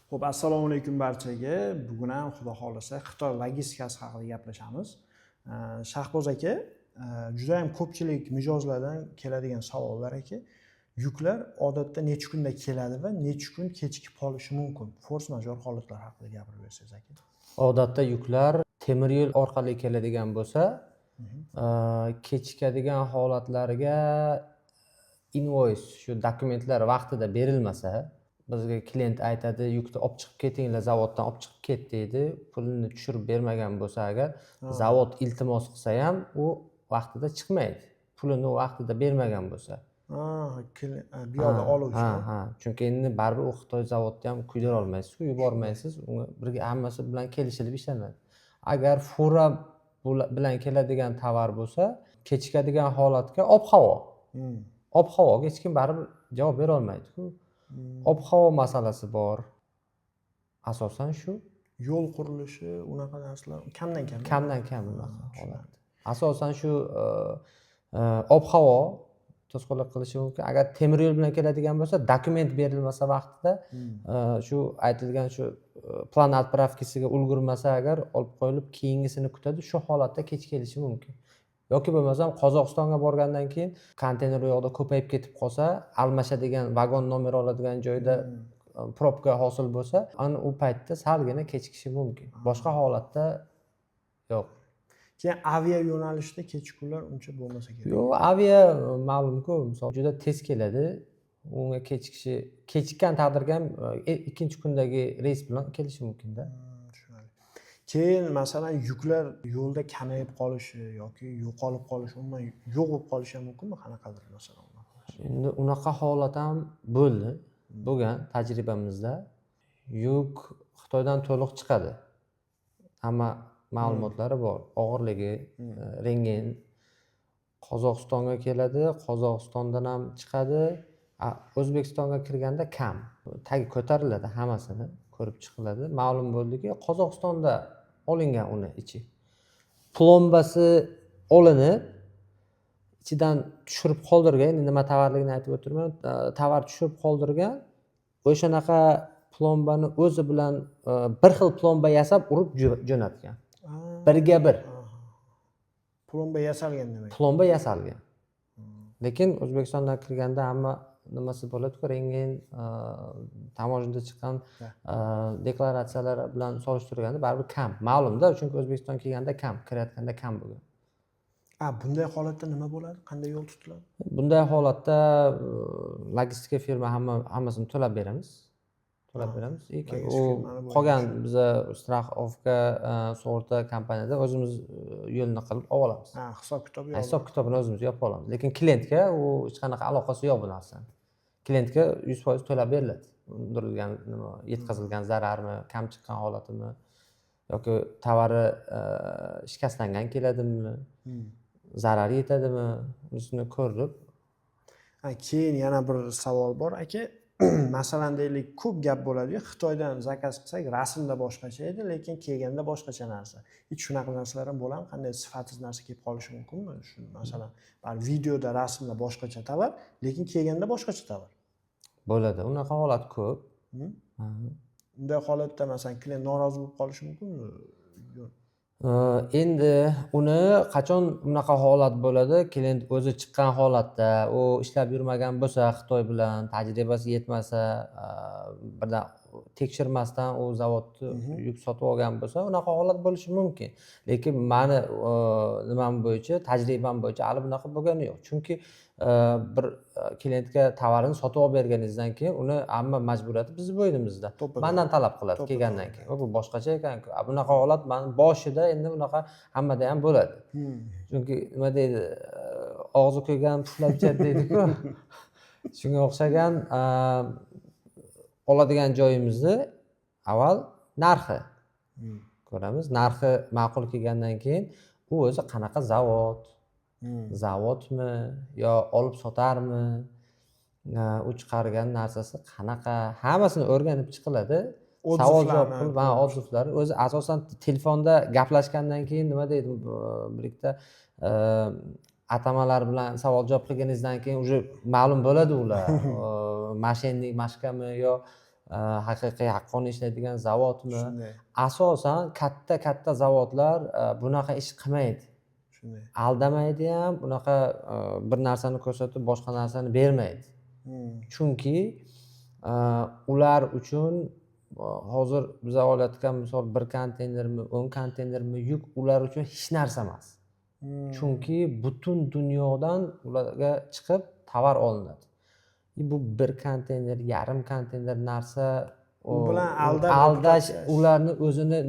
Xo'p, assalomu alaykum barchaga. Bugun ham xudo xolasa Xitoy logistikasi haqida gaplashamiz. Shahboz aka, juda ham ko'pchilik mijozlardan keladigan savollar aka. Yuklar odatda necha kunda keladi va necha kun kechikib qolishi mumkin? Force major holatlar haqida gapirib bersangiz aka. Odatda yuklar temir yo'l orqali keladigan bo'lsa, kechikadigan holatlarga invoice, shu dokumentlar vaqtida berilmasa, bizga klient aytadi, yukni olib chiqib ketinglar, zavoddan olib chiqib ket deydi. Pulini tushirib bermagan bo'lsa agar, zavod iltimos qilsa ham u vaqtida chiqmaydi. Pulini vaqtida bermagan bo'lsa. Bu yoqda oluvchi. Chunki endi baribir u Xitoy zavodni ham kuydira olmaysiz-ku, yubormaysiz. Uni birga hammasi bilan kelishilib ishlanadi. Agar fura bilan keladigan tovar bo'lsa, kechikadigan holatga ob-havo. Ob-havoga hech kim baribir javob bera olmaydi-ku. Ob-havo masalasi bor. Asosan shu Yo'l qurilishi, unaqa narsalar kamdan kam unaqa holat. Asosan shu ob-havo to'sqinlik qilishi mumkin. Agar temir yo'l bilan keladigan bo'lsa, dokument berilmasa vaqtida, shu aytilgan shu plan отправкасiga ulgurmasa agar olib qo'yilib keyingisini kutadi, shu holatda kech kelishi mumkin. Yoki bo'lmasam Qozog'istonga borgandan keyin konteyner u yoqda ko'payib ketib qolsa, almashadigan vagon nomer oladigan joyda probka hosil bo'lsa, ana u paytda salgina kechikishi mumkin. Boshqa holatda yo'q. Keyin avia yo'nalishda kechikuvlar uncha bo'lmasa kerak. Yo'q, avia ma'lum-ku, misol juda tez keladi. Unga kechikkan taqdirda ham ikkinchi kundagi reys bilan kelishi mumkin-da. Keyin masalan yuklar yo'lda kamayib qolishi yoki yo'qolib qolishi, umuman yo'q bo'lib qolishi ham mumkinmi? Qanaqadir masalan. Endi unaqa holat ham bo'lgan tajribamizda. Yuk Xitoydan to'liq chiqadi. Hamma ma'lumotlari bor. Og'irligi, rengen Qozog'istonga keladi, Qozog'istondan ham chiqadi. O'zbekistonga kirganda kam. Tagi ko'tariladi, hammasini ko'rib chiqiladi. Ma'lum bo'ldiki, Qozog'istonda olingan uni ichi. Plombasi olinib, ichidan tushirib qoldirgan, endi nima tovarligini aytib o'tirman, tovar tushirib qoldirgan, o'shanaqa plombani o'zi bilan bir xil plomba yasab urib jo'natgan. Birga bir. Plomba yasalgan demak. Plomba yasalgan. Lekin O'zbekistondan kirganda hamma nimasi bo'ladi-ku, rengen, tamoshida chiqqan deklaratsiyalar bilan solishtirganda baribir kam. Ma'lum-da, chunki O'zbekiston kelganda kam, kirayotganda kam bo'lgan. Bunday holatda nima bo'ladi? Qanday yo'l tutiladi? Bunday holatda logistika firma hammasini to'lab beramiz. U qolgan biza страховка, sug'urta kompaniyada o'zimiz yo'lni qilib olamiz. Hisob kitobini o'zimiz yopib olamiz. Lekin klientga u hech qanaqa aloqasi yo'q bu narsani. Klientga 100% to'lab beriladi. Undirilgan nima, yetkazilgan zararmi, kam chiqqan holatimi yoki tovari shikastlangan keladimi, zarar yetadimi, unisini ko'rib. Keyin yana bir savol bor aka. Masalan deylik, ko'p gap bo'ladi-ku, Xitoydan zakaz qilsak rasmda boshqacha edi, lekin kelganda boshqacha narsa. Hech shunaqa narsalar ham bo'ladimi? Qanday sifatsiz narsa kelib qolishi mumkinmi? Shu masalan, videoda, rasmda boshqacha tovar, lekin kelganda boshqacha tovar. Bo'ladi. Unaqa holat ko'p. Bunday holatda masalan klient norozi bo'lib qolishi mumkinmi? Endi uni qachon unaqa holat bo'ladi? Klient o'zi chiqqan holatda, u ishlab yurmagan bo'lsa, Xitoy bilan tajribasi yetmasa, birdan tekshirmasdan u zavodni yuk sotib olgan bo'lsa, unaqa holat bo'lishi mumkin. Lekin meni nimam bo'yicha, tajribam bo'yicha hali bunaqa bo'lgani yo'q. Chunki bir klientga tovarini sotib olib berganingizdan keyin uni hamma majburiyati bizni bo'ynimizda. Mendan talab qiladi kelgandan keyin. Bu boshqacha ekan-ku. Bunaqa holat meni boshida endi unaqa hammada ham bo'ladi. Chunki nima deydi, og'zi kuygan puflab ichadi deydi-ku. Shunga o'xshagan oladigan joyimizni avval narxi ko'ramiz. Narxi ma'qul kelgandan keyin u o'zi qanaqa zavodmi yo olib sotarmi, u chiqargan narsasi qanaqa, hammasini o'rganib chiqiladi. Savol javob qilib, odzivlari o'zi asosan telefonda gaplashgandan keyin nima deydi, birlikda atamalar bilan savol javob qilganingizdan keyin уже ma'lum bo'ladi ular. Mashinnik mashkami yo haqiqiy haqqoniy ishlaydigan zavodmi? Shunday, Asosan katta zavodlar bunaqa ish qilmaydi. shunday. Aldamaydi ham, bunaqa bir narsani ko'rsatib boshqa narsani bermaydi. Chunki ular uchun hozir biz olayotgan misol 1 konteynermi, 10 konteynermi yuk ular uchun hech narsa emas. Chunki butun dunyodan ularga chiqib tovar olinadi. Bu 1 konteyner, yarim konteyner narsa U bilan aldash reputatsiya. ularni o'zini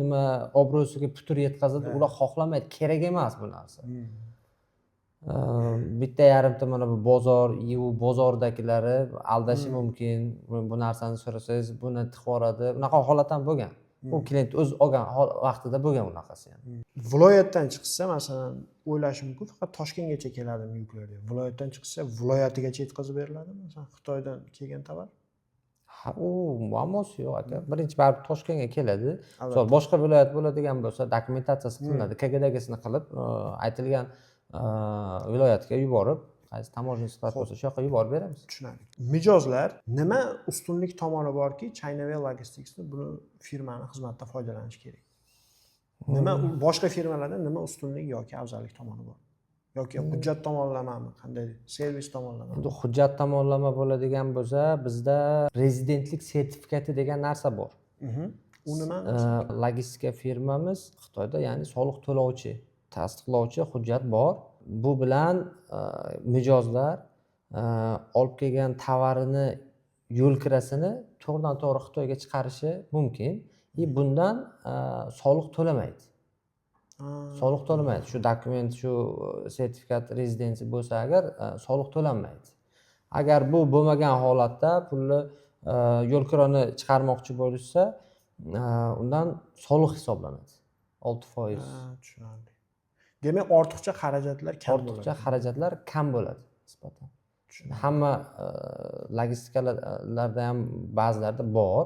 obro'siga putur yetkazadi. Ular xohlamaydi, kerak emas bu narsa. Bitta yarimta mana bu bozor, u bozordagilari aldashi mumkin. Bu narsani so'rasangiz buni tiqib yuboradi. Bunaqa holat ham bo'lgan. U klient o'z olgan vaqtida bo'lgan bunaqasi ham. Viloyatdan chiqsa, masalan, o'ylash mumkin, faqat Toshkentgacha keladimi yuklar deb. Viloyatdan chiqsa, viloyatigacha yetkazib beriladi, masalan, Xitoydan kelgan tovar. Ha, u muammosi yo'q aka. Birinchi baribir Toshkentga keladi. Misol boshqa viloyat bo'ladigan bo'lsa, dokumentatsiyasi qilinadi. KGDGsini qilib, aytilgan viloyatga yuborib, qaysi tamoshni sifat bo'lsa, shu yoqqa yuborib beramiz. Tushunarli. Mijozlar nima ustunlik tomoni borki, Chinavel Logistics'ni buni firmani xizmatidan foydalanish kerak? Nima boshqa firmalardan nima ustunlik yoki afzallik tomoni bor? Yoki hujjat tomonlamami, qanday servis tomonlama? Endi hujjat tomonlama bo'ladigan bo'lsa, bizda rezidentlik sertifikati degan narsa bor. U nima? Logistika firmamiz Xitoyda, ya'ni soliq to'lovchi, tasdiqlovchi hujjat bor. Bu bilan mijozlar olib kelgan tovarini yo'l kirasini to'g'ridan-to'g'ri Xitoyga chiqarishi mumkin. Bundan soliq to'lamaydi. Soliq to'lamaydi. Shu dokument, shu sertifikat rezidensiya bo'lsa agar soliq to'lanmaydi. Agar bu bo'lmagan holatda pulni yo'lkirani chiqarmoqchi bo'lishsa, undan soliq hisoblanadi. 6%. Tushunarli. Demak, ortiqcha xarajatlar kam bo'ladi. Ortiqcha xarajatlar kam bo'ladi nisbatan. Hamma logistikalarda ham ba'zilarda bor,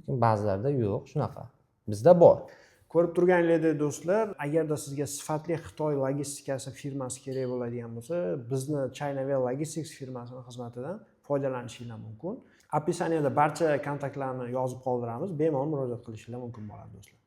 lekin ba'zilarda yo'q, shunaqa. Bizda bor. Ko'rib turganinglardek do'stlar, agarda sizga sifatli Xitoy logistikasi firmasi kerak bo'ladigan bo'lsa, bizni Chinavel Logistics firmasining xizmatidan foydalanishingiz mumkin. Описаниеda barcha kontaktlarni yozib qoldiramiz. Bemalol murojaat qilishingiz mumkin bo'ladi do'stlar.